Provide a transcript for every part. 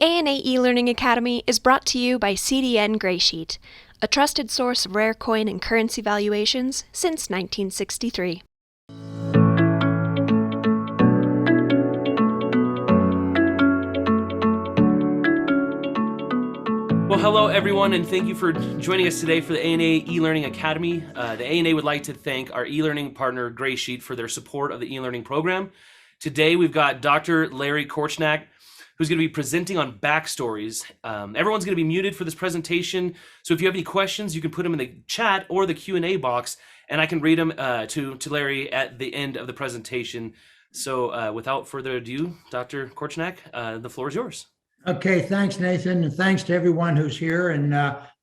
ANA eLearning Academy is brought to you by CDN Graysheet, a trusted source of rare coin and currency valuations since 1963. Well, hello everyone, and thank you for joining us today for the ANA eLearning Academy. The ANA would like to thank our eLearning partner, Graysheet, for their support of the eLearning program. Today, we've got Dr. Larry Korchnak, who's going to be presenting on Backstories. Everyone's going to be muted for this presentation, so if you have any questions, you can put them in the chat or the Q&A box, and I can read them to Larry at the end of the presentation. So without further ado, Dr. Korchnak, the floor is yours. Okay, thanks, Nathan, and thanks to everyone who's here and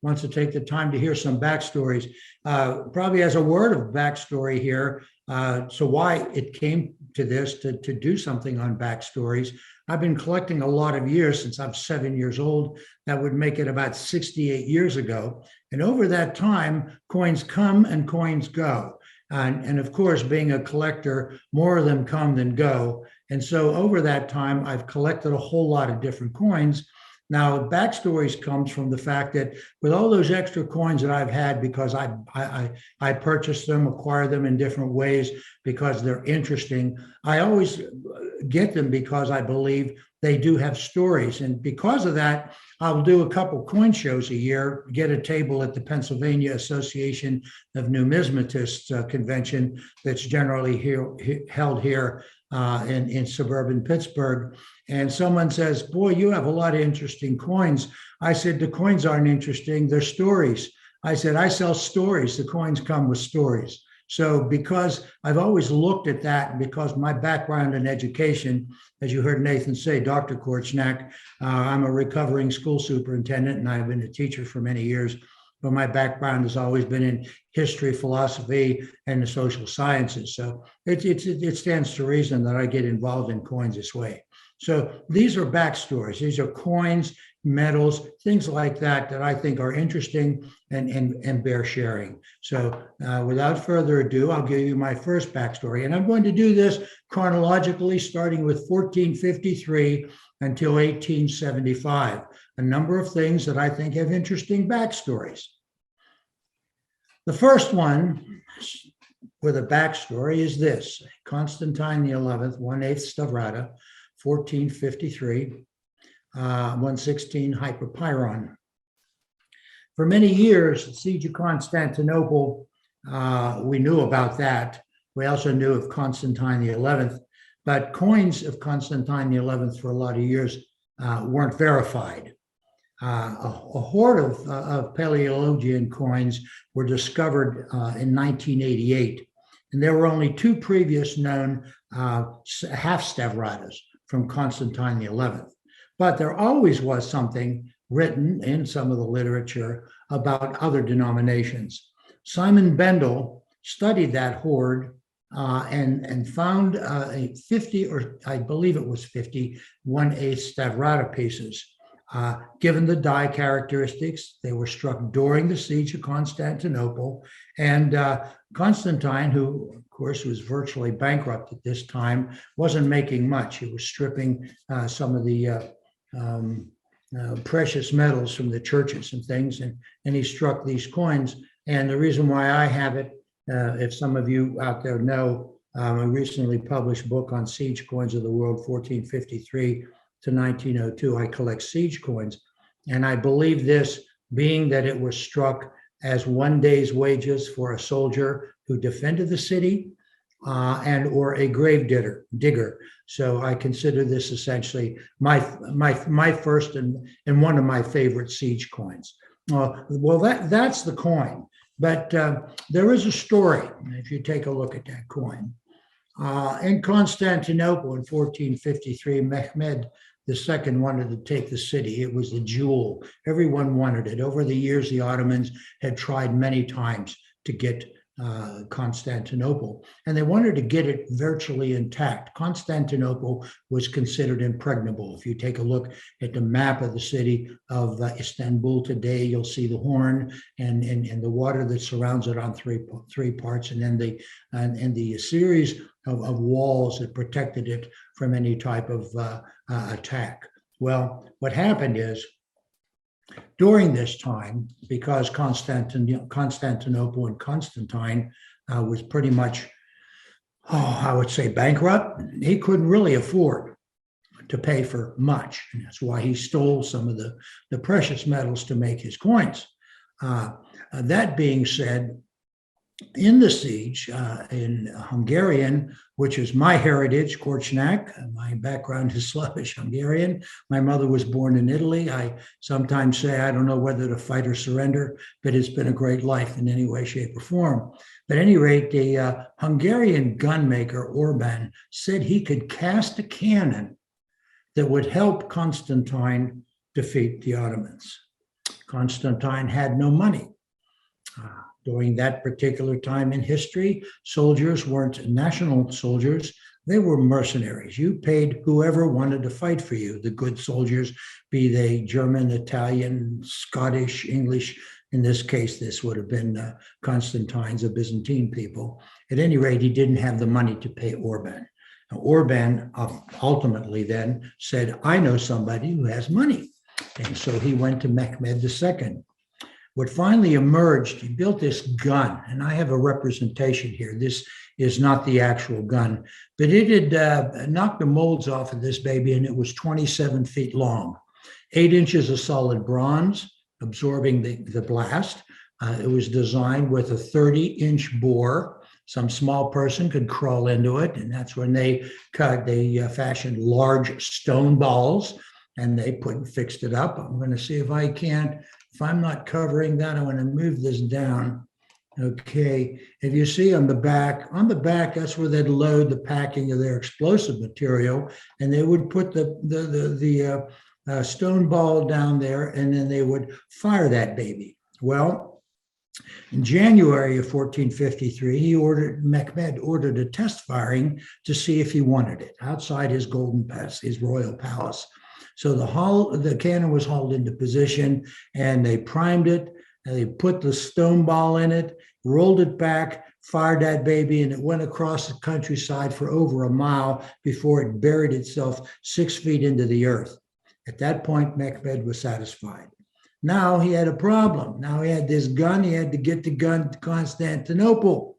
wants to take the time to hear some backstories. Probably as a word of backstory here, so why it came to this, to do something on backstories. I've been collecting a lot of years since I'm 7 years old. That would make it about 68 years ago. And over that time, coins come and coins go. And of course, being a collector, more of them come than go. And so over that time, I've collected a whole lot of different coins. Now, Backstories comes from the fact that with all those extra coins that I've had, because I purchased them, acquire them in different ways because they're interesting, I always get them because I believe they do have stories. And because of that, I'll do a couple coin shows a year, get a table at the Pennsylvania Association of Numismatists convention that's generally held here in suburban Pittsburgh. And someone says, boy, you have a lot of interesting coins. I said, the coins aren't interesting, they're stories. I said, I sell stories, the coins come with stories. So because I've always looked at that, and because my background in education, as you heard Nathan say, Dr. Korchnak, I'm a recovering school superintendent and I've been a teacher for many years, but my background has always been in history, philosophy, and the social sciences. So it stands to reason that I get involved in coins this way. So these are backstories. These are coins, medals, things like that that I think are interesting and bear sharing. So without further ado, I'll give you my first backstory. And I'm going to do this chronologically, starting with 1453 until 1875. A number of things that I think have interesting backstories. The first one with a backstory is this: Constantine the 11th, 1/8 Stavrata, 1453, 116 Hyperpyron. For many years, the siege of Constantinople, we knew about that. We also knew of Constantine the 11th, but coins of Constantine the 11th for a lot of years weren't verified. A hoard of Paleologian coins were discovered in 1988, and there were only two previous known half stavratas from Constantine the 11th. But there always was something written in some of the literature about other denominations. Simon Bendel studied that hoard and found a 50, or I believe it was 50, 1/8 stavrata pieces. Given the die characteristics, they were struck during the siege of Constantinople. And Constantine, who of course was virtually bankrupt at this time, wasn't making much. He was stripping some of the precious metals from the churches and things, and he struck these coins. And the reason why I have it, if some of you out there know, a recently published book on siege coins of the world, 1453 to 1902. I collect siege coins, and I believe this being that it was struck as 1 day's wages for a soldier who defended the city and or a grave digger. So I consider this essentially my first and one of my favorite siege coins. Well, that's the coin, but there is a story if you take a look at that coin. In Constantinople in 1453, Mehmed II wanted to take the city. It was the jewel. Everyone wanted it. Over the years, the Ottomans had tried many times to get Constantinople, and they wanted to get it virtually intact. Constantinople was considered impregnable. If you take a look at the map of the city of Istanbul today, you'll see the horn and the water that surrounds it on three parts, and then the series of walls that protected it from any type of attack. Well, what happened is during this time, because Constantinople and Constantine was pretty much, I would say, bankrupt, he couldn't really afford to pay for much. And that's why he stole some of the precious metals to make his coins. That being said, in the siege, in Hungarian, which is my heritage, Korchnak, my background is Slavish Hungarian. My mother was born in Italy. I sometimes say I don't know whether to fight or surrender, but it's been a great life in any way, shape, or form. But at any rate, the Hungarian gunmaker Orban said he could cast a cannon that would help Constantine defeat the Ottomans. Constantine had no money. During that particular time in history, soldiers weren't national soldiers, they were mercenaries. You paid whoever wanted to fight for you, the good soldiers, be they German, Italian, Scottish, English. In this case, this would have been Constantine's, a Byzantine people. At any rate, he didn't have the money to pay Orban. Now, Orban ultimately then said, I know somebody who has money. And so he went to Mehmed II. What finally emerged, he built this gun, and I have a representation here. This is not the actual gun, but it had knocked the molds off of this baby, and it was 27 feet long, 8 inches of solid bronze, absorbing the blast. It was designed with a 30-inch bore. Some small person could crawl into it, and that's when they fashioned large stone balls, and they fixed it up. I'm going to see if I can't. If I'm not covering that, I want to move this down. Okay, if you see on the back, that's where they'd load the packing of their explosive material, and they would put the stone ball down there, and then they would fire that baby. Well, in January of 1453, Mehmed ordered a test firing to see if he wanted it outside his golden palace, his royal palace. So the cannon was hauled into position, and they primed it, and they put the stone ball in it, rolled it back, fired that baby, and it went across the countryside for over a mile before it buried itself 6 feet into the earth. At that point, Mehmed was satisfied. Now he had a problem. Now he had this gun. He had to get the gun to Constantinople.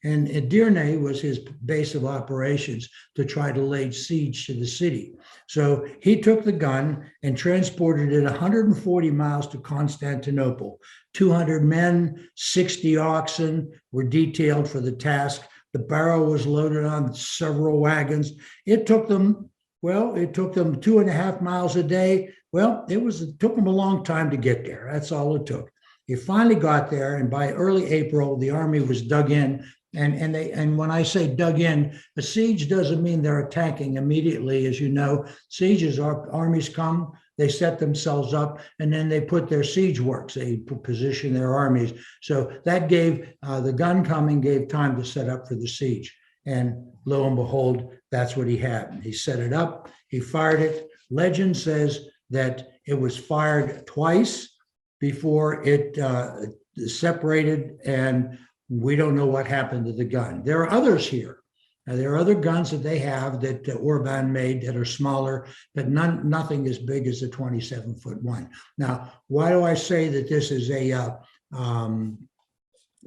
And Edirne was his base of operations to try to lay siege to the city. So he took the gun and transported it 140 miles to Constantinople. 200 men, 60 oxen were detailed for the task. The barrel was loaded on several wagons. It took them 2.5 miles a day. Well, it took them a long time to get there. That's all it took. He finally got there, and by early April, the army was dug in. And when I say dug in, a siege doesn't mean they're attacking immediately. As you know, sieges, armies come, they set themselves up, and then they put their siege works. They position their armies. So that gave the gun coming gave time to set up for the siege. And lo and behold, that's what he had. He set it up. He fired it. Legend says that it was fired twice before it separated, and we don't know what happened to the gun. There are others here. Now, there are other guns that they have that Orban made that are smaller, but nothing as big as the 27-foot one. Now, why do I say that this is a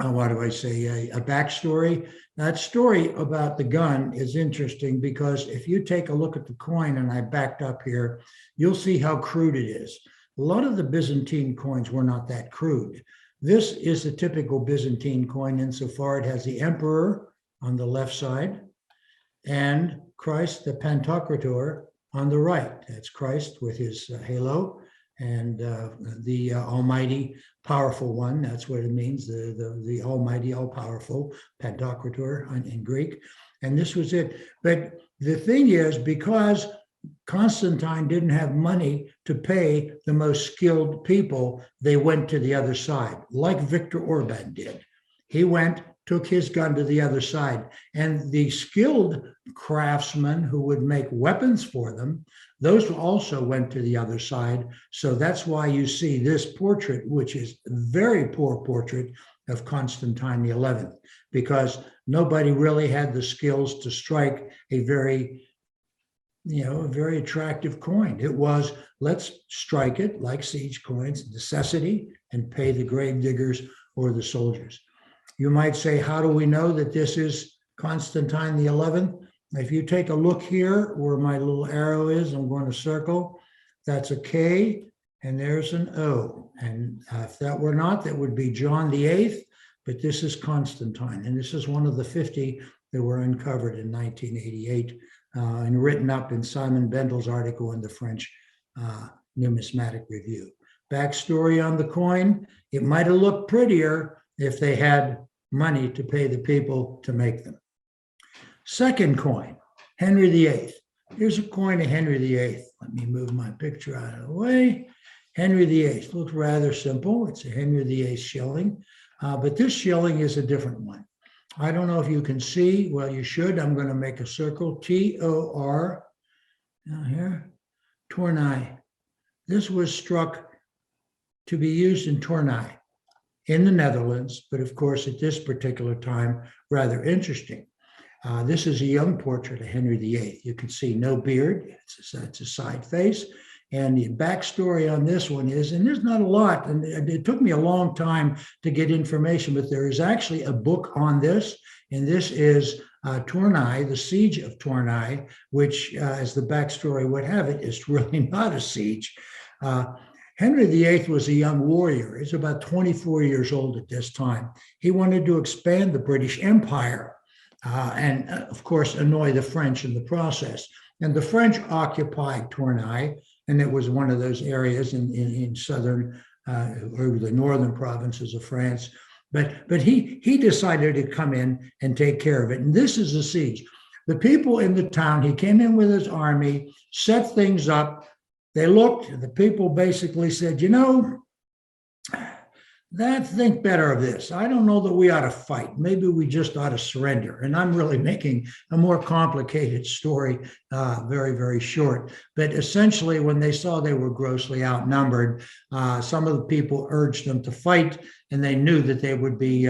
backstory? That story about the gun is interesting because if you take a look at the coin, and I backed up here, you'll see how crude it is. A lot of the Byzantine coins were not that crude. This is the typical Byzantine coin insofar it has the emperor on the left side and Christ the Pantocrator on the right. That's Christ with his halo, and the almighty powerful one. That's what it means, the almighty, all-powerful, Pantocrator in Greek. And this was it. But the thing is, because Constantine didn't have money to pay the most skilled people, they went to the other side, like Viktor Orban did. He took his gun to the other side, and the skilled craftsmen who would make weapons for them, those also went to the other side. So that's why you see this portrait, which is a very poor portrait of Constantine XI, because nobody really had the skills to strike a very a very attractive coin. It was, let's strike it like siege coins, necessity, and pay the grave diggers or the soldiers. You might say, how do we know that this is Constantine the 11th? If you take a look here where my little arrow is, I'm going to circle, that's a K and there's an O. And if that were not, that would be John the 8th, but this is Constantine. And this is one of the 50 that were uncovered in 1988 and written up in Simon Bendel's article in the French Numismatic Review. Backstory on the coin, it might have looked prettier if they had money to pay the people to make them. Second coin, Henry VIII. Here's a coin of Henry VIII. Let me move my picture out of the way. Henry VIII looks rather simple. It's a Henry VIII shilling, but this shilling is a different one. I don't know if you can see. Well, you should. I'm going to make a circle. T-O-R, down here, Tournai. This was struck to be used in Tournai in the Netherlands, but of course, at this particular time, rather interesting. This is a young portrait of Henry VIII. You can see no beard. It's a side face. And the backstory on this one is, and there's not a lot, and it took me a long time to get information, but there is actually a book on this, and this is Tournai, the Siege of Tournai, which, as the backstory would have it, is really not a siege. Henry VIII was a young warrior. He's about 24 years old at this time. He wanted to expand the British Empire and, of course, annoy the French in the process. And the French occupied Tournai, and it was one of those areas in southern or the northern provinces of France. But he decided to come in and take care of it. And this is a siege. The people in the town, he came in with his army, set things up. They looked, the people basically said, think better of this. I don't know that we ought to fight. Maybe we just ought to surrender. And I'm really making a more complicated story very, very short. But essentially, when they saw they were grossly outnumbered, some of the people urged them to fight, and they knew that they would be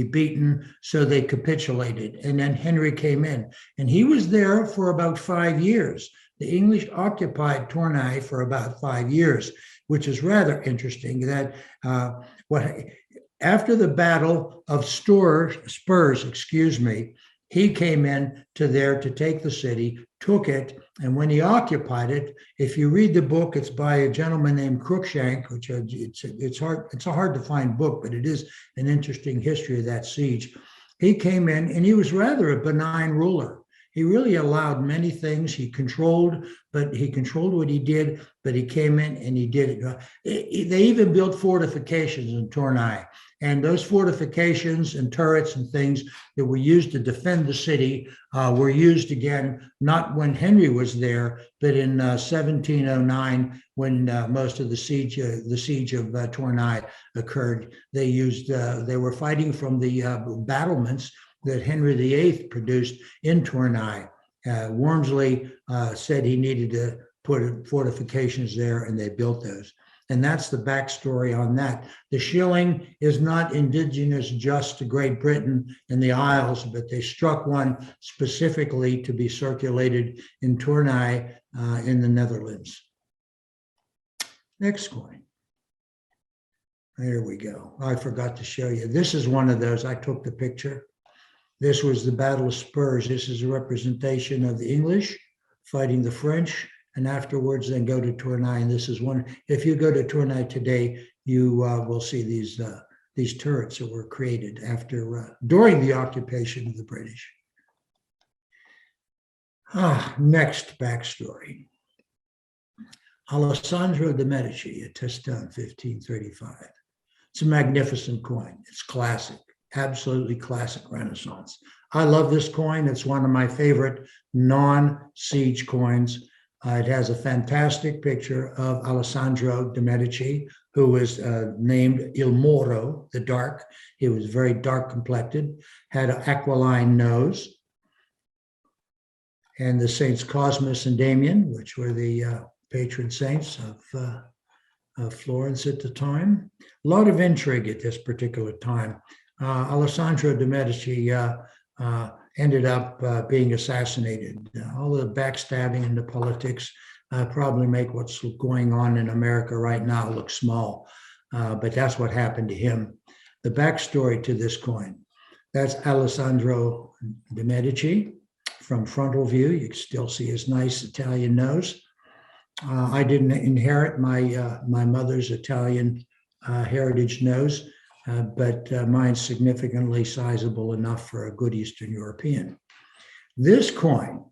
beaten, so they capitulated. And then Henry came in, and he was there for about 5 years. The English occupied Tournai for about 5 years, which is rather interesting. That after the Battle of Spurs, he came in to take the city, took it, and when he occupied it, if you read the book, it's by a gentleman named Korchnak, which it's a hard to find book, but it is an interesting history of that siege. He came in, and he was rather a benign ruler. He really allowed many things. He controlled what he did, but he came in and he did it. They even built fortifications in Tournai. And those fortifications and turrets and things that were used to defend the city were used again, not when Henry was there, but in 1709, when most of the siege of Tournai occurred. They were fighting from the battlements that Henry VIII produced in Tournai. Wormsley said he needed to put fortifications there, and they built those. And that's the backstory on that. The shilling is not indigenous just to Great Britain and the Isles, but they struck one specifically to be circulated in Tournai in the Netherlands. Next coin. There we go. I forgot to show you. This is one of those. I took the picture. This was the Battle of Spurs. This is a representation of the English fighting the French, and afterwards then go to Tournai. And this is one. If you go to Tournai today, you will see these turrets that were created during the occupation of the British. Next backstory. Alessandro de Medici at Teston, 1535. It's a magnificent coin. It's classic. Absolutely classic Renaissance. I love this coin. It's one of my favorite non-siege coins. It has a fantastic picture of Alessandro de Medici, who was named Il Moro, the dark. He was very dark complected, had an aquiline nose. And the Saints Cosmas and Damian, which were the patron saints of Florence at the time. A lot of intrigue at this particular time. Alessandro de Medici ended up being assassinated. All the backstabbing and the politics probably make what's going on in America right now look small, but that's what happened to him. The backstory to this coin, that's Alessandro de Medici. From frontal view, you can still see his nice Italian nose. I didn't inherit my mother's Italian heritage nose, but mine's significantly sizable enough for a good Eastern European. This coin,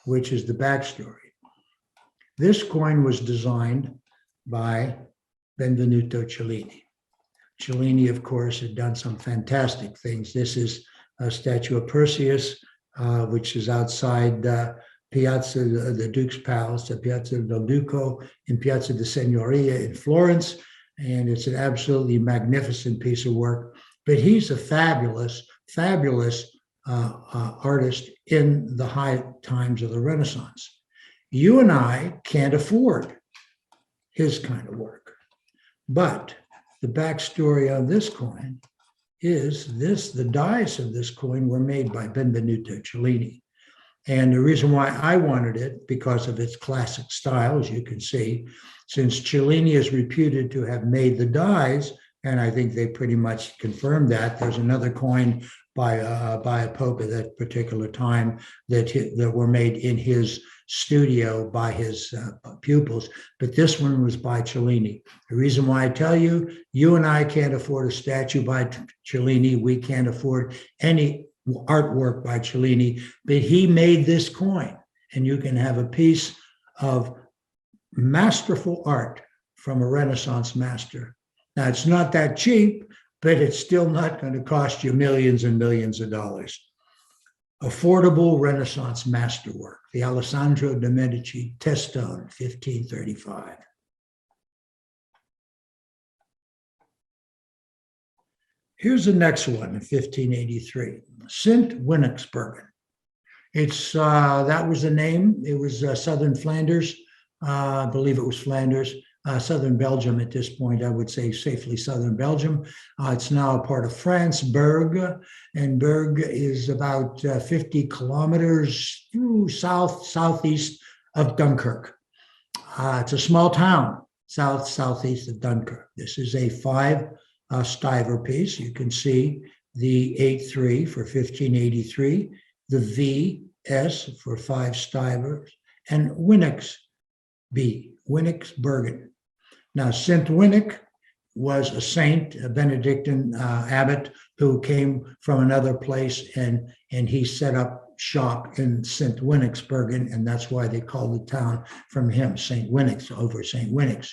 which is the backstory, this coin was designed by Benvenuto Cellini. Cellini, of course, had done some fantastic things. This is a statue of Perseus, which is outside Piazza, the Duke's Palace, the Piazza del Duco in Piazza di Signoria in Florence. And it's an absolutely magnificent piece of work. But he's a fabulous, fabulous artist in the high times of the Renaissance. You and I can't afford his kind of work. But the backstory on this coin is the dies of this coin were made by Benvenuto Cellini. And the reason why I wanted it, because of its classic style, as you can see, since Cellini is reputed to have made the dies, and I think they pretty much confirmed that. There's another coin by a pope at that particular time that were made in his studio by his pupils, but this one was by Cellini. The reason why I tell you, you and I can't afford a statue by Cellini. We can't afford any artwork by Cellini, but he made this coin, and you can have a piece of masterful art from a Renaissance master. Now, it's not that cheap, but it's still not going to cost you millions and millions of dollars. Affordable Renaissance masterwork, the Alessandro de Medici Testone, 1535. Here's the next one in 1583, St. Winiksbergen. It's that was the name. It was southern Flanders. I believe it was Flanders. Southern Belgium at this point, I would say safely southern Belgium. It's now a part of France, Berg, and Berg is about 50 kilometers southeast of Dunkirk. It's a small town, southeast of Dunkirk. This is a 5-stiver piece. You can see the 8-3 for 1583, the V-S for 5 stivers, and Winix B, Winiksbergen. Now, St. Winnik was a saint, a Benedictine abbot who came from another place, and he set up shop in St. Winiksbergen, and that's why they called the town from him, St. Winix, over St. Winix.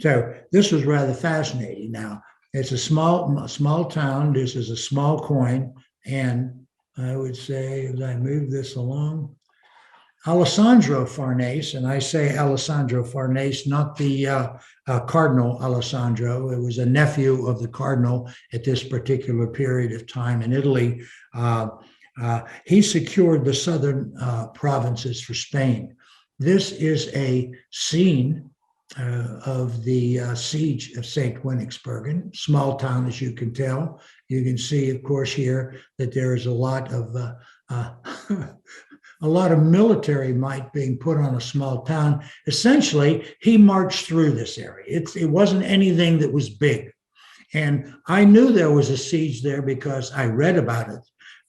So this was rather fascinating. Now, it's a small town. This is a small coin, and I would say, as I move this along, Alessandro Farnese, and I say Alessandro Farnese, not the Cardinal Alessandro. It was a nephew of the Cardinal at this particular period of time in Italy. He secured the southern provinces for Spain. This is a scene of the siege of St. Winiksbergen, small town, as you can tell. You can see, of course, here that there is a lot of military might being put on a small town. Essentially, he marched through this area. It wasn't anything that was big. And I knew there was a siege there because I read about it.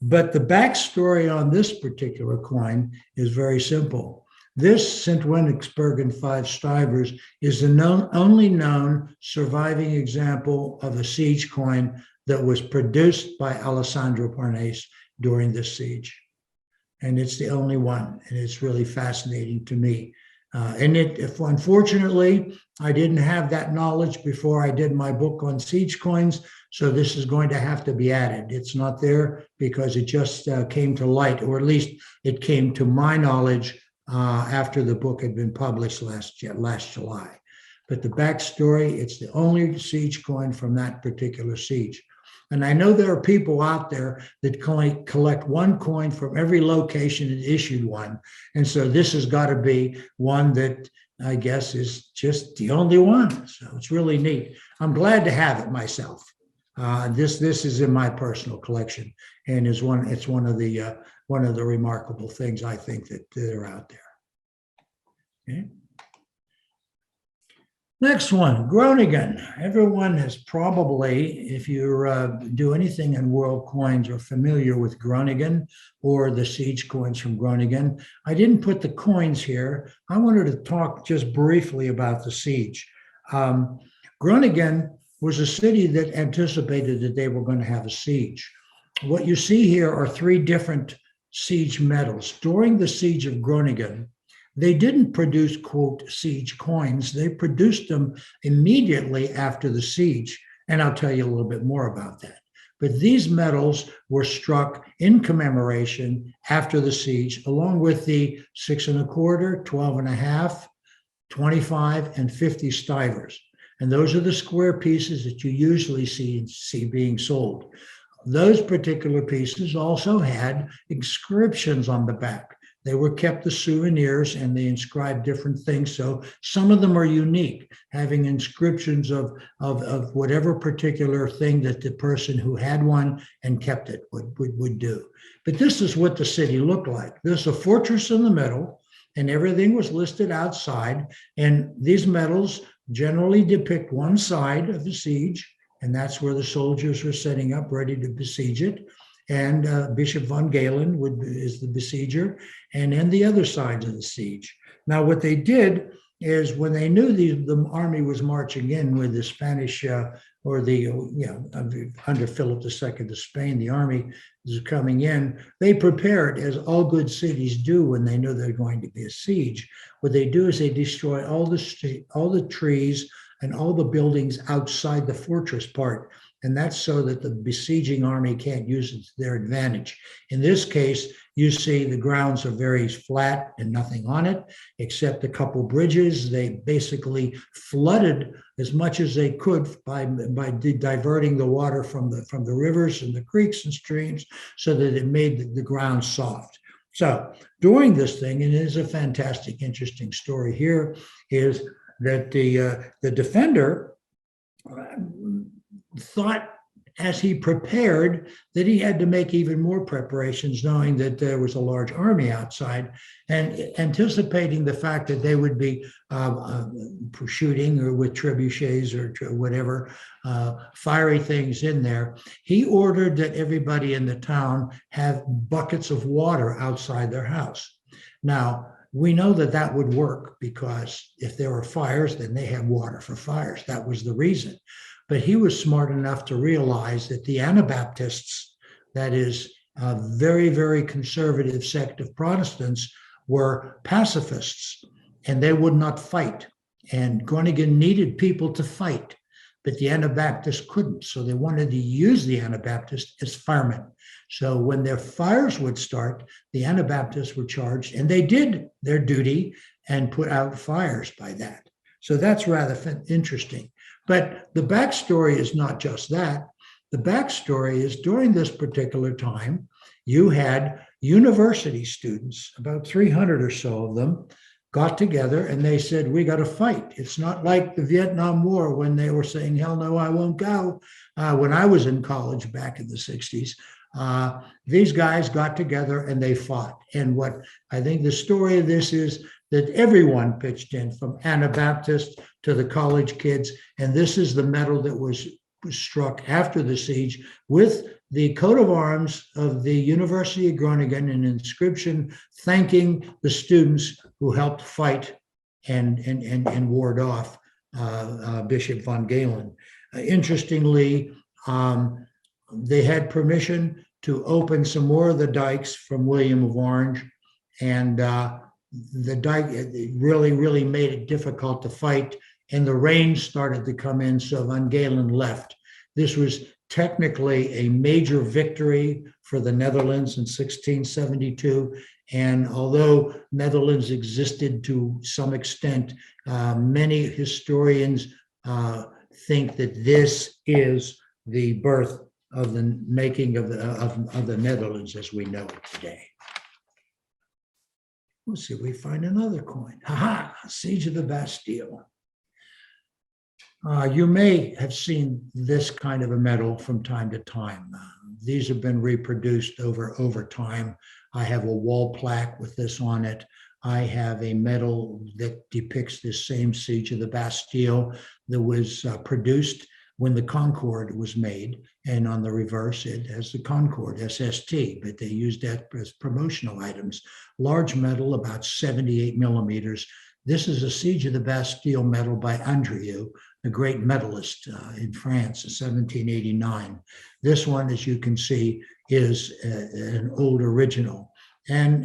But the backstory on this particular coin is very simple. This St. Winiksbergen 5 stivers is the only known surviving example of a siege coin that was produced by Alessandro Farnese during this siege. And it's the only one, and it's really fascinating to me. Unfortunately, I didn't have that knowledge before I did my book on siege coins, so this is going to have to be added. It's not there because it just came to light, or at least it came to my knowledge after the book had been published last July. But the backstory, it's the only siege coin from that particular siege. And I know there are people out there that collect one coin from every location and issued one. And so this has got to be one that I guess is just the only one. So it's really neat. I'm glad to have it myself. This is in my personal collection, and it's one of the remarkable things I think that are out there. Okay. Next one, Groningen. Everyone is probably, if you do anything in world coins, are familiar with Groningen or the siege coins from Groningen. I didn't put the coins here. I wanted to talk just briefly about the siege. Groningen was a city that anticipated that they were going to have a siege. What you see here are three different siege medals. During the siege of Groningen, they didn't produce, quote, siege coins. They produced them immediately after the siege. And I'll tell you a little bit more about that. But these medals were struck in commemoration after the siege, along with the 6 1/4, 12 1/2, 25, and 50 stivers. And those are the square pieces that you usually see being sold. Those particular pieces also had inscriptions on the back. They were kept as souvenirs, and they inscribed different things. So some of them are unique, having inscriptions of whatever particular thing that the person who had one and kept it would do. But this is what the city looked like. There's a fortress in the middle, and everything was listed outside. And these medals generally depict one side of the siege, and that's where the soldiers were setting up ready to besiege it. And Bishop von Galen is the besieger, and then the other sides of the siege. Now, what they did is when they knew the army was marching in with the Spanish under Philip II of Spain, the army was coming in, they prepared, as all good cities do when they know they're going to be a siege. What they do is they destroy all the trees and all the buildings outside the fortress part. And that's so that the besieging army can't use it to their advantage. In this case, you see the grounds are very flat and nothing on it, except a couple bridges. They basically flooded as much as they could by diverting the water from the rivers and the creeks and streams so that it made the ground soft. So during this thing, and it is a fantastic, interesting story here, is that the defender thought as he prepared that he had to make even more preparations, knowing that there was a large army outside, and anticipating the fact that they would be shooting or with trebuchets or whatever, fiery things in there. He ordered that everybody in the town have buckets of water outside their house. Now, we know that that would work because if there were fires, then they have water for fires. That was the reason. But he was smart enough to realize that the Anabaptists, that is a very, very conservative sect of Protestants, were pacifists and they would not fight. And Groningen needed people to fight, but the Anabaptists couldn't. So they wanted to use the Anabaptists as firemen. So when their fires would start, the Anabaptists were charged, and they did their duty and put out fires by that. So that's rather interesting. But the backstory is not just that. The backstory is during this particular time, you had university students, about 300 or so of them, got together and they said, we got to fight. It's not like the Vietnam War when they were saying, hell no, I won't go. When I was in college back in the 60s, these guys got together and they fought. And what I think the story of this is that everyone pitched in, from Anabaptist to the college kids. And this is the medal that was struck after the siege with the coat of arms of the University of Groningen, an inscription thanking the students who helped fight and ward off Bishop von Galen. Interestingly, they had permission to open some more of the dikes from William of Orange, and the dike really made it difficult to fight, and the rain started to come in, so von Galen left. This was technically a major victory for the Netherlands in 1672, and although Netherlands existed to some extent, many historians think that this is the birth of the making of the Netherlands as we know it today. Let's see if we find another coin. Siege of the Bastille. You may have seen this kind of a medal from time to time. These have been reproduced over time. I have a wall plaque with this on it. I have a medal that depicts this same siege of the Bastille that was produced when the Concorde was made. And on the reverse, it has the Concorde, SST, but they used that as promotional items. Large medal, about 78 millimeters. This is a Siege of the Bastille medal by Andrieux, a great medalist in France in 1789. This one, as you can see, is an old original. And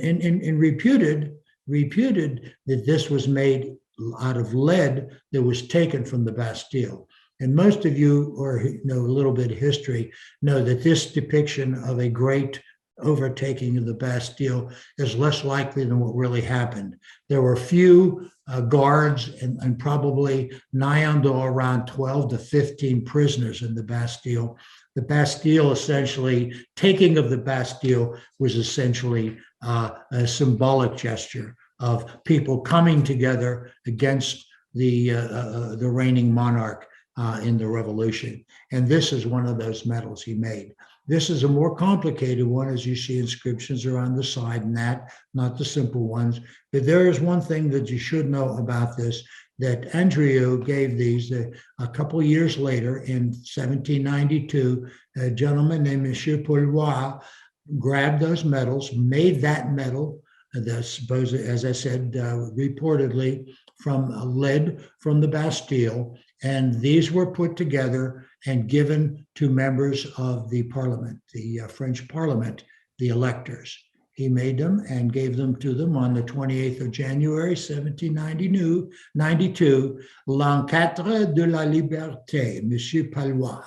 reputed that this was made out of lead that was taken from the Bastille. And most of you, or know a little bit of history, know that this depiction of a great overtaking of the Bastille is less likely than what really happened. There were few guards and probably nigh on to around 12 to 15 prisoners in the Bastille. The Bastille essentially, taking of the Bastille was essentially a symbolic gesture of people coming together against the reigning monarch in the revolution. And this is one of those medals he made. This is a more complicated one, as you see inscriptions are on the side and that, not the simple ones. But there is one thing that you should know about this, that Andrieux gave these a couple of years later in 1792. A gentleman named Monsieur Paulois grabbed those medals, made that medal, supposed, as I said, reportedly from lead from the Bastille. And these were put together and given to members of the parliament, the French parliament, the electors. He made them and gave them to them on the 28th of January, 1792, L'Encadre de la Liberté, Monsieur Paulois.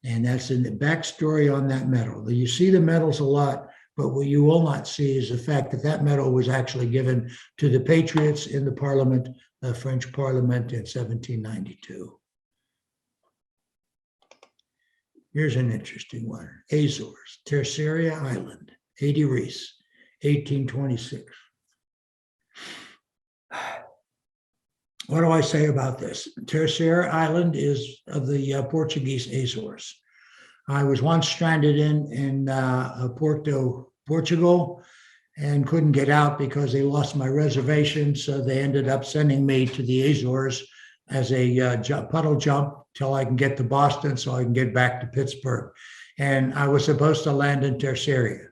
And that's in the backstory on that medal. You see the medals a lot, but what you will not see is the fact that that medal was actually given to the patriots in the parliament, the French parliament in 1792. Here's an interesting one. Azores, Terceira Island, 80 Reis, 1826. What do I say about this? Terceira Island is of the Portuguese Azores. I was once stranded in Porto, Portugal, and couldn't get out because they lost my reservation. So they ended up sending me to the Azores as a puddle jump till I can get to Boston so I can get back to Pittsburgh. And I was supposed to land in Terceira,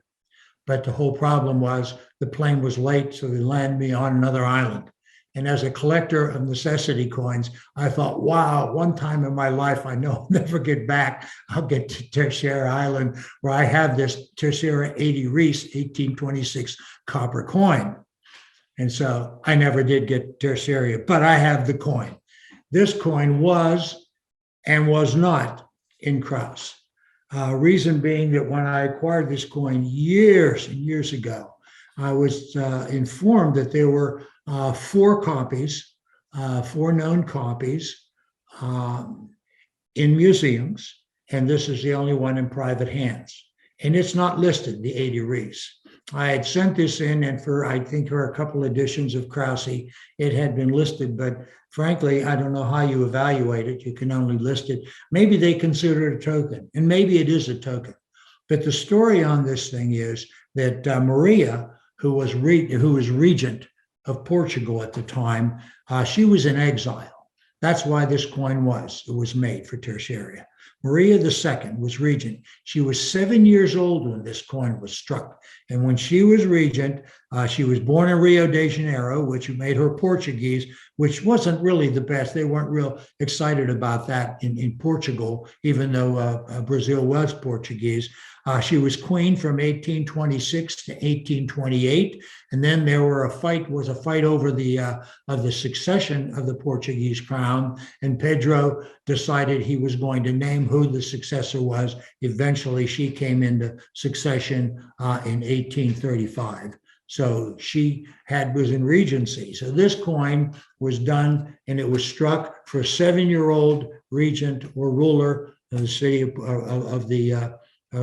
but the whole problem was the plane was late, so they landed me on another island. And as a collector of necessity coins, I thought, wow, one time in my life, I know I'll never get back. I'll get to Terceira Island, where I have this Terceira 80 Reis 1826 copper coin. And so I never did get Terceira, but I have the coin. This coin was and was not in Kraus. Reason being that when I acquired this coin years and years ago, I was informed that there were four known copies in museums, and this is the only one in private hands. And it's not listed, the 80 Reis. I had sent this in, and I think for a couple editions of Krause, it had been listed, but frankly, I don't know how you evaluate it. You can only list it. Maybe they consider it a token, and maybe it is a token. But the story on this thing is that Maria, who was regent of Portugal at the time, she was in exile. That's why this coin was made for Terceira. Maria II was regent. She was 7 years old when this coin was struck. And when she was regent, she was born in Rio de Janeiro, which made her Portuguese, which wasn't really the best. They weren't real excited about that in Portugal, even though Brazil was Portuguese. She was queen from 1826 to 1828, and then there was a fight over the succession of the Portuguese crown, and Pedro decided he was going to name who the successor was. Eventually, she came into succession in 1835. So she was in regency. So this coin was done, and it was struck for a 7-year-old regent or ruler of the city of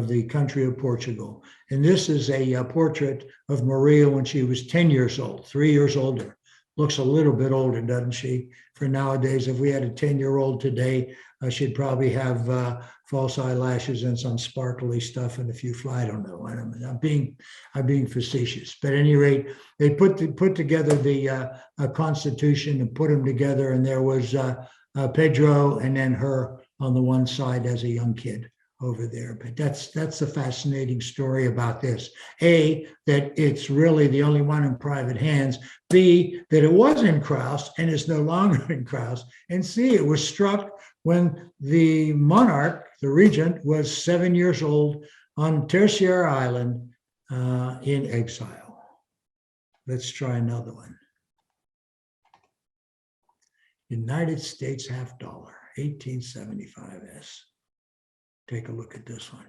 the country of Portugal. And this is a portrait of Maria when she was 10 years old, 3 years older looks a little bit older, doesn't she? For nowadays, if we had a 10-year-old today, she'd probably have false eyelashes and some sparkly stuff and a few fly. I don't know. I'm being facetious. But at any rate, they put together the Constitution and put them together, and there was Pedro and then her on the one side as a young kid over there. But that's a fascinating story about this. A, that it's really the only one in private hands. B, that it was in Kraus and is no longer in Kraus. And C, it was struck when the monarch, the regent, was 7 years old on Terceira Island in exile. Let's try another one. United States half dollar, 1875s. Take a look at this one.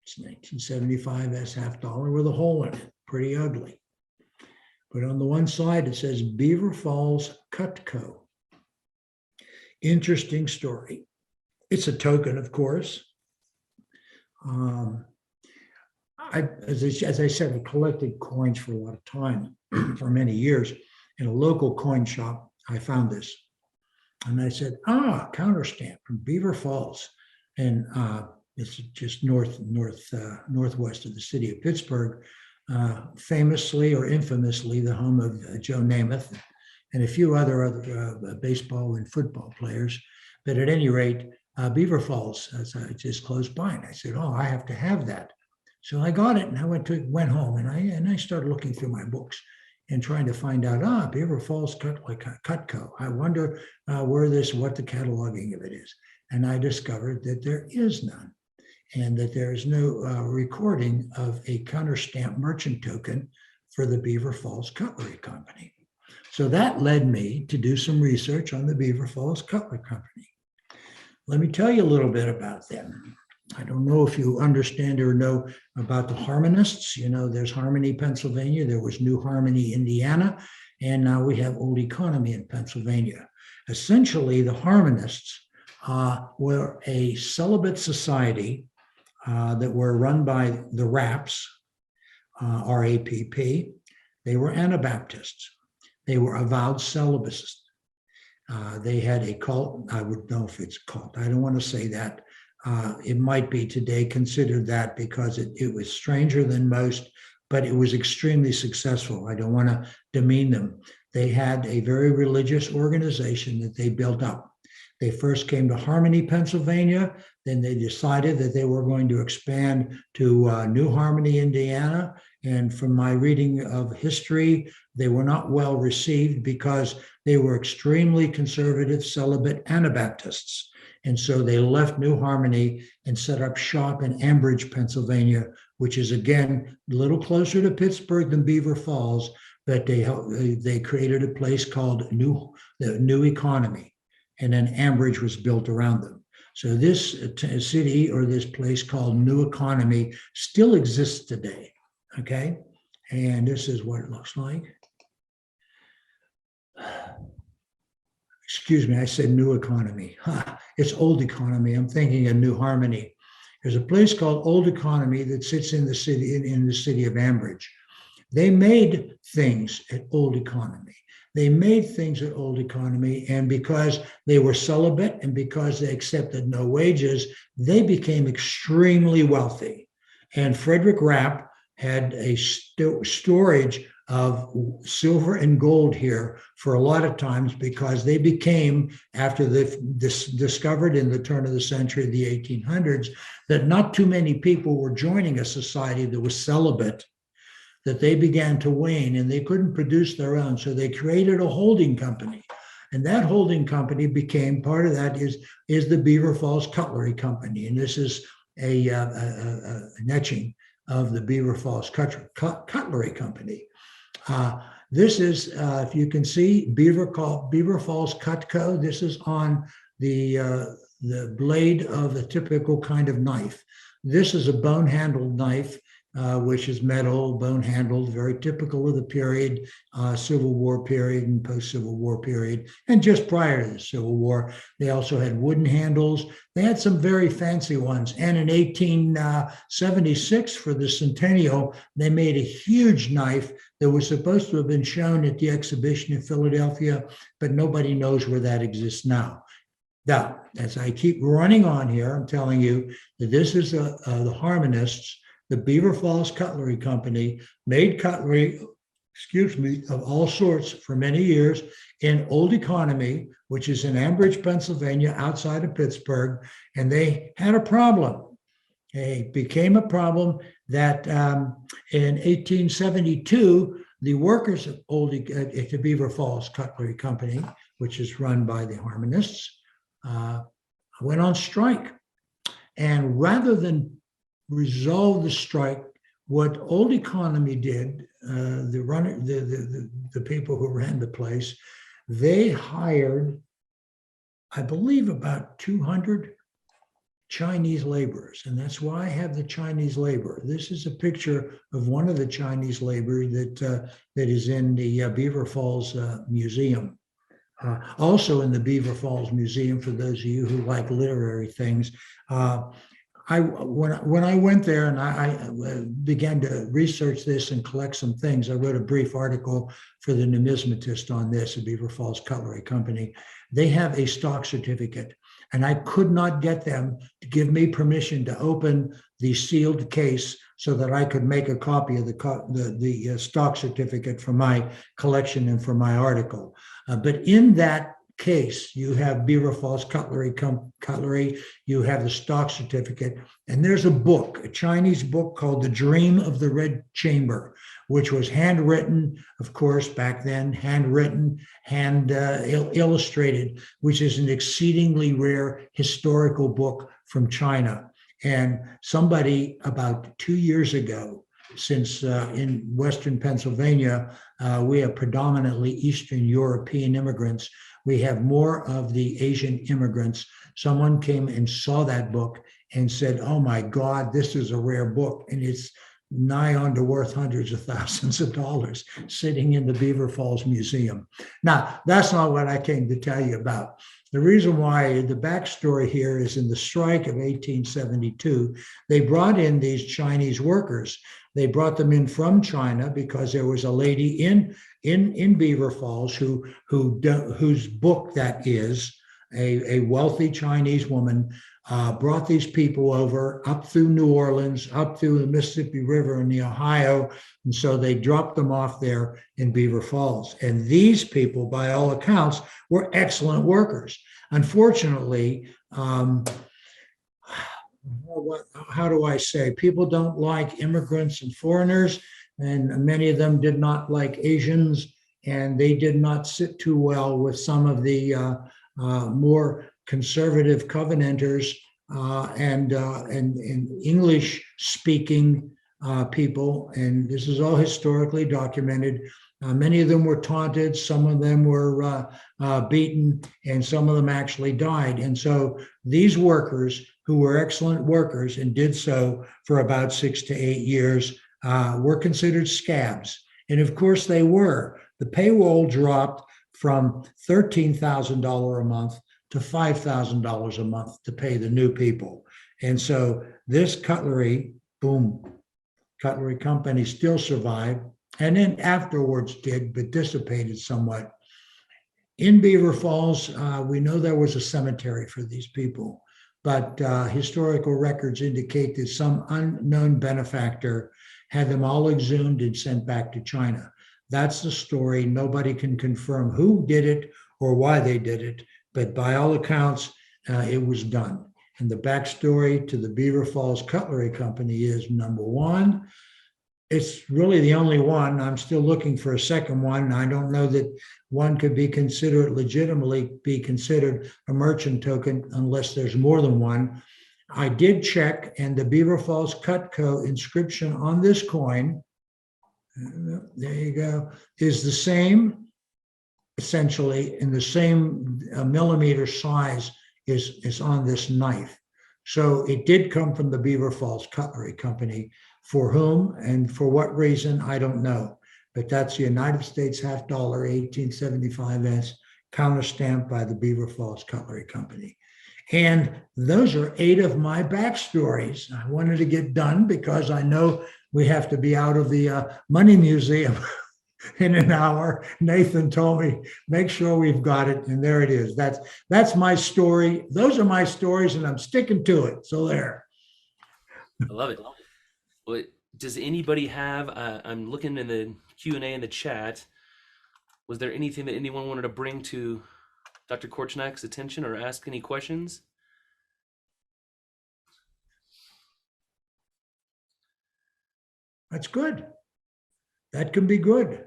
It's 1975 as half dollar with a hole in it, pretty ugly. But on the one side, it says Beaver Falls Cutco. Interesting story. It's a token, of course. As I said, I collected coins for a lot of time, for many years. In a local coin shop, I found this. And I said, counterstamp from Beaver Falls. And it's just northwest of the city of Pittsburgh, famously or infamously the home of Joe Namath and a few other baseball and football players. But at any rate, Beaver Falls, just close by. And I said, I have to have that. So I got it and I went home and I started looking through my books and trying to find out, Beaver Falls Cutco. I wonder what the cataloging of it is. And I discovered that there is none, and that there is no recording of a counterstamp merchant token for the Beaver Falls Cutlery Company. So that led me to do some research on the Beaver Falls Cutlery Company. Let me tell you a little bit about them. I don't know if you understand or know about the Harmonists. You know, there's Harmony, Pennsylvania. There was New Harmony, Indiana. And now we have Old Economy in Pennsylvania. Essentially, the Harmonists were a celibate society that were run by the Rapps, RAPP. They were Anabaptists. They were avowed celibatists. They had a cult. I would know if it's a cult. I don't want to say that. It might be today considered that because it was stranger than most, but it was extremely successful. I don't want to demean them. They had a very religious organization that they built up. They first came to Harmony, Pennsylvania. Then they decided that they were going to expand to New Harmony, Indiana. And from my reading of history, they were not well received because they were extremely conservative, celibate Anabaptists. And so they left New Harmony and set up shop in Ambridge, Pennsylvania, which is, again, a little closer to Pittsburgh than Beaver Falls, but they created a place called the New Economy, and then Ambridge was built around them. So this city or this place called New Economy still exists today, okay? And this is what it looks like. Excuse me, I said New Economy. It's Old Economy. I'm thinking of New Harmony. There's a place called Old Economy that sits in the city of Ambridge. They made things at Old Economy. And because they were celibate and because they accepted no wages, they became extremely wealthy. And Frederick Rapp had a storage of silver and gold here for a lot of times because they became, after they discovered in the turn of the century, the 1800s, that not too many people were joining a society that was celibate, that they began to wane and they couldn't produce their own. So they created a holding company. And that holding company became, part of that is the Beaver Falls Cutlery Company. And this is an etching of the Beaver Falls Cutlery Company. This is, if you can see, Beaver Falls Cutco. This is on the blade of a typical kind of knife. This is a bone-handled knife, which is metal, bone-handled, very typical of the period, Civil War period and post-Civil War period. And just prior to the Civil War, they also had wooden handles. They had some very fancy ones. And in 1876, for the centennial, they made a huge knife that was supposed to have been shown at the exhibition in Philadelphia, but nobody knows where that exists now. Now, as I keep running on here, I'm telling you that this is the Harmonists, the Beaver Falls Cutlery Company, made cutlery, of all sorts for many years in Old Economy, which is in Ambridge, Pennsylvania, outside of Pittsburgh, and they had a problem. It became a problem that in 1872, the workers at the Beaver Falls Cutlery Company, which is run by the Harmonists, went on strike. And rather than resolve the strike, what Old Economy did, the people who ran the place, they hired, I believe, about 200 Chinese laborers. And that's why I have the Chinese labor. This is a picture of one of the Chinese laborers that is in the Beaver Falls Museum. Also in the Beaver Falls Museum, for those of you who like literary things, when I went there and I began to research this and collect some things, I wrote a brief article for the Numismatist on this, the Beaver Falls Cutlery Company. They have a stock certificate, and I could not get them to give me permission to open the sealed case so that I could make a copy of the stock certificate for my collection and for my article. But in that case, you have Beaver Falls Cutlery, you have the stock certificate, and there's a book, a Chinese book called The Dream of the Red Chamber, which was handwritten, of course, back then, handwritten, illustrated, which is an exceedingly rare historical book from China. And somebody about 2 years ago, since in Western Pennsylvania, we have predominantly Eastern European immigrants, we have more of the Asian immigrants. Someone came and saw that book and said, oh my God, this is a rare book. And it's nigh on to worth hundreds of thousands of dollars sitting in the Beaver Falls Museum. Now, that's not what I came to tell you about. The reason why the backstory here is in the strike of 1872, they brought in these Chinese workers. They brought them in from China because there was a lady in Beaver Falls whose book that is, a wealthy Chinese woman, brought these people over up through New Orleans, up through the Mississippi River and the Ohio. And so they dropped them off there in Beaver Falls. And these people, by all accounts, were excellent workers. Unfortunately, how do I say? People don't like immigrants and foreigners, and many of them did not like Asians, and they did not sit too well with some of the more conservative Covenanters and English-speaking people, and this is all historically documented. Many of them were taunted, some of them were beaten, and some of them actually died. And so these workers, who were excellent workers and did so for about 6 to 8 years, were considered scabs. And of course they were. The payroll dropped from $13,000 a month to $5,000 a month to pay the new people. And so this cutlery company still survived, and then afterwards did, but dissipated somewhat. In Beaver Falls, we know there was a cemetery for these people, but historical records indicate that some unknown benefactor had them all exhumed and sent back to China. That's the story. Nobody can confirm who did it or why they did it, but by all accounts, it was done. And the backstory to the Beaver Falls Cutlery Company is, number one, it's really the only one. I'm still looking for a second one. I don't know that one could be considered legitimately be considered a merchant token unless there's more than one. I did check, and the Beaver Falls Cutco inscription on this coin, there you go, is the same, essentially, in the same millimeter size is on this knife. So it did come from the Beaver Falls Cutlery Company. For whom and for what reason, I don't know. But that's the United States $50, 1875 counterstamped by the Beaver Falls Cutlery Company. And those are 8 of my backstories. I wanted to get done because I know we have to be out of the Money Museum in an hour. Nathan told me, make sure we've got it. And there it is. That's my story. Those are my stories, and I'm sticking to it. So there. I love it. Well, does anybody have, I'm looking in the Q&A in the chat. Was there anything that anyone wanted to bring to Dr. Korchnak's attention or ask any questions? That's good. That can be good.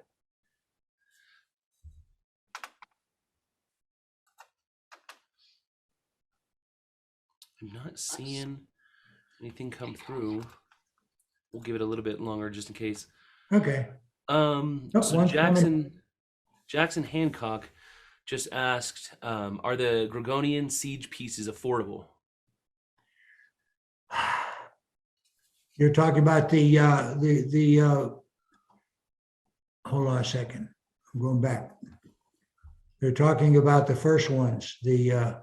I'm not seeing anything come through. We'll give it a little bit longer just in case. Okay. So Jackson Hancock just asked, are the Gregorian siege pieces affordable? You're talking about hold on a second. I'm going back. They're talking about the first ones, the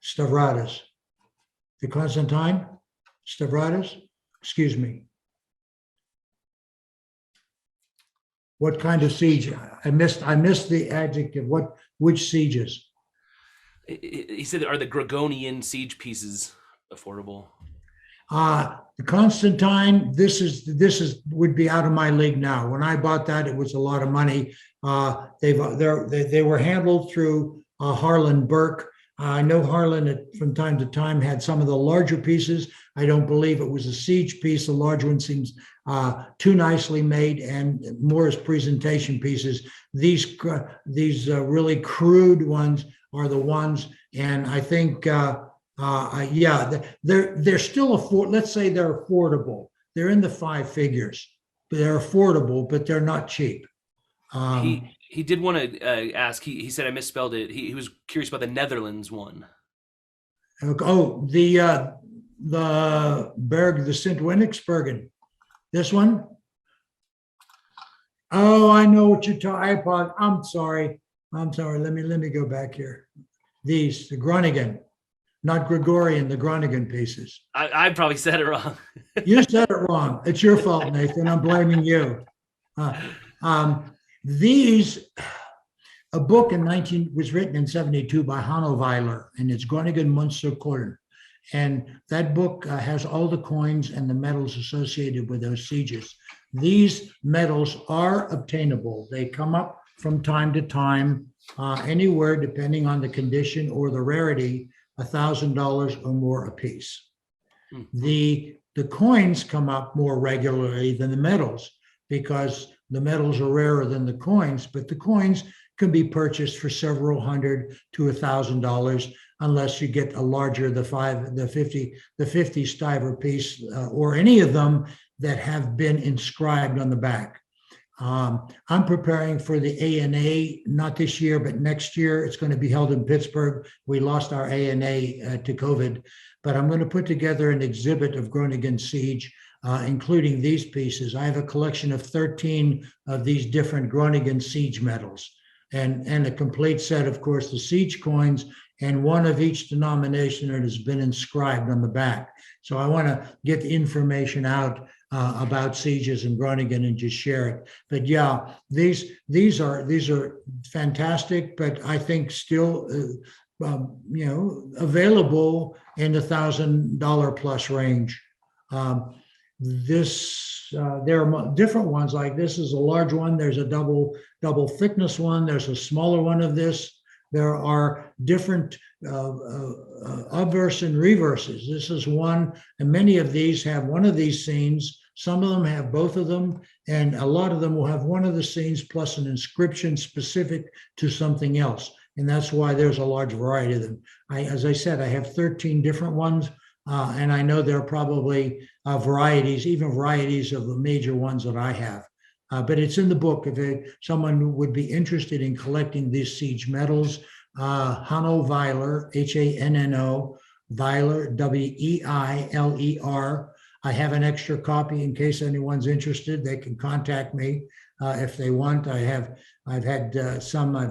Stavradas. The Constantine Stavradas? Excuse me. What kind of siege? I missed the adjective. Which sieges? He said, are the Gregorian siege pieces affordable? The Constantine, this would be out of my league now. When I bought that, it was a lot of money. They were handled through Harlan Burke. I know Harlan from time to time had some of the larger pieces. I don't believe it was a siege piece. The large one seems too nicely made and more as presentation pieces. These really crude ones are the ones, and I think they're still let's say they're affordable. They're in the five figures. They're affordable, but they're not cheap. He did want to ask. He said I misspelled it. He was curious about the Netherlands one. Oh, the Sint-Winiksbergen. This one. Oh, I know what you're talking about. I'm sorry. Let me go back here. The Groningen, not Gregorian, the Groningen pieces. I probably said it wrong. You said it wrong. It's your fault, Nathan. I'm blaming you. A book was written in 72 by Hanno Weiler, and it's Groningen Munster Korn. And that book has all the coins and the medals associated with those sieges. These medals are obtainable. They come up from time to time, anywhere, depending on the condition or the rarity, $1,000 or more a piece. The coins come up more regularly than the medals because the medals are rarer than the coins, but the coins can be purchased for several hundred to $1,000 unless you get a larger, the 50 stiver piece, or any of them that have been inscribed on the back. I'm preparing for the ANA, not this year, but next year. It's going to be held in Pittsburgh. We lost our ANA to COVID, but I'm going to put together an exhibit of Groningen siege, including these pieces. I have a collection of 13 of these different Groningen siege medals, and a complete set, of course, the siege coins, and one of each denomination that has been inscribed on the back. So I want to get the information out about sieges in Groningen and just share it. But yeah, these are fantastic, but I think still available in the $1,000 plus range. There are different ones. Like this is a large one. There's a double thickness one. There's a smaller one of this. There are different obverse and reverses. This is one, and many of these have one of these scenes. Some of them have both of them, and a lot of them will have one of the scenes plus an inscription specific to something else. And that's why there's a large variety of them. As I said, I have 13 different ones, and I know there are probably varieties, even varieties of the major ones that I have. But it's in the book. If someone would be interested in collecting these siege medals, Hanno Weiler, Hanno, Weiler, Weiler. I have an extra copy in case anyone's interested. They can contact me if they want. I've had I've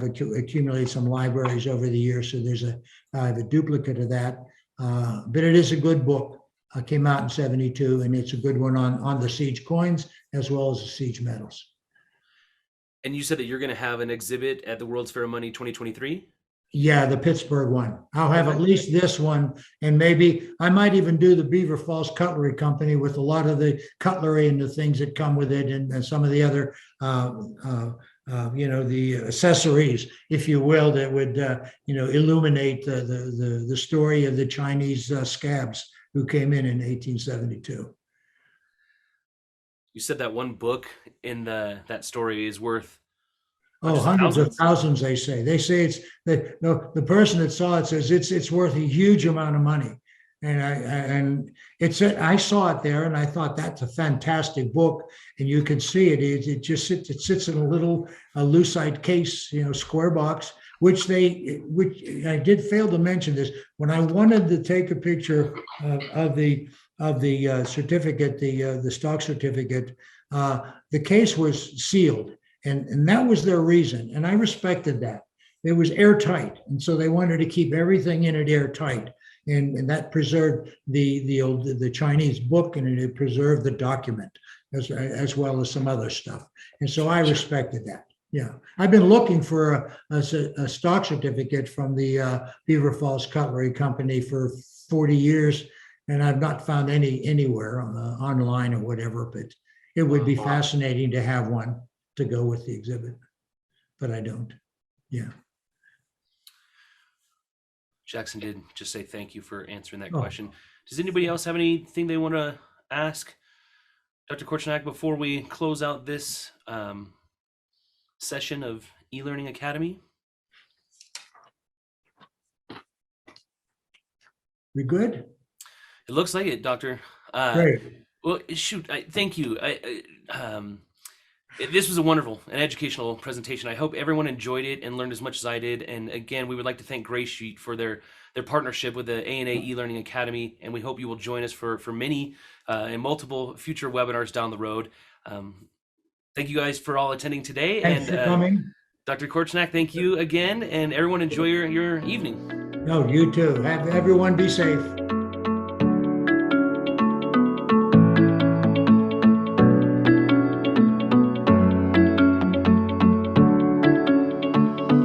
accumulated some libraries over the years, so I have a duplicate of that. But it is a good book. Came out in 72, and it's a good one on the siege coins as well as the siege medals. And you said that you're going to have an exhibit at the World's Fair of Money 2023? Yeah, the Pittsburgh one. I'll have at Okay. least this one, and maybe I might even do the Beaver Falls Cutlery Company with a lot of the cutlery and the things that come with it, and some of the other, the accessories, if you will, that would, illuminate the story of the Chinese scabs who came in 1872. You said that one book in that story is worth Oh, hundreds of thousands, they say. They say it's the person that saw it says it's worth a huge amount of money. And I saw it there and I thought that's a fantastic book. And you can see it. It just sits in a little lucite case, square box, which I did fail to mention this. When I wanted to take a picture of the certificate, the stock certificate, the case was sealed. And that was their reason. And I respected that. It was airtight. And so they wanted to keep everything in it airtight. And that preserved the Chinese book, and it preserved the document as well as some other stuff. And so I respected that. Yeah. I've been looking for a stock certificate from the Beaver Falls Cutlery Company for 40 years. And I've not found anywhere online or whatever, but it would be fascinating to have one to go with the exhibit, but I don't. Yeah. Jackson did just say thank you for answering that question. Does anybody else have anything they want to ask Dr. Korchnak before we close out this session of eLearning Academy? We good? It looks like it, Doctor. Great. Well, shoot, thank you. This was a wonderful and educational presentation. I hope everyone enjoyed it and learned as much as I did. And again, we would like to thank Graysheet for their partnership with the ANA eLearning Academy. And we hope you will join us for many and multiple future webinars down the road. Thank you guys for all attending today. Thanks for coming. Dr. Korchnak, thank you again. And everyone enjoy your evening. No, you too. Have everyone be safe.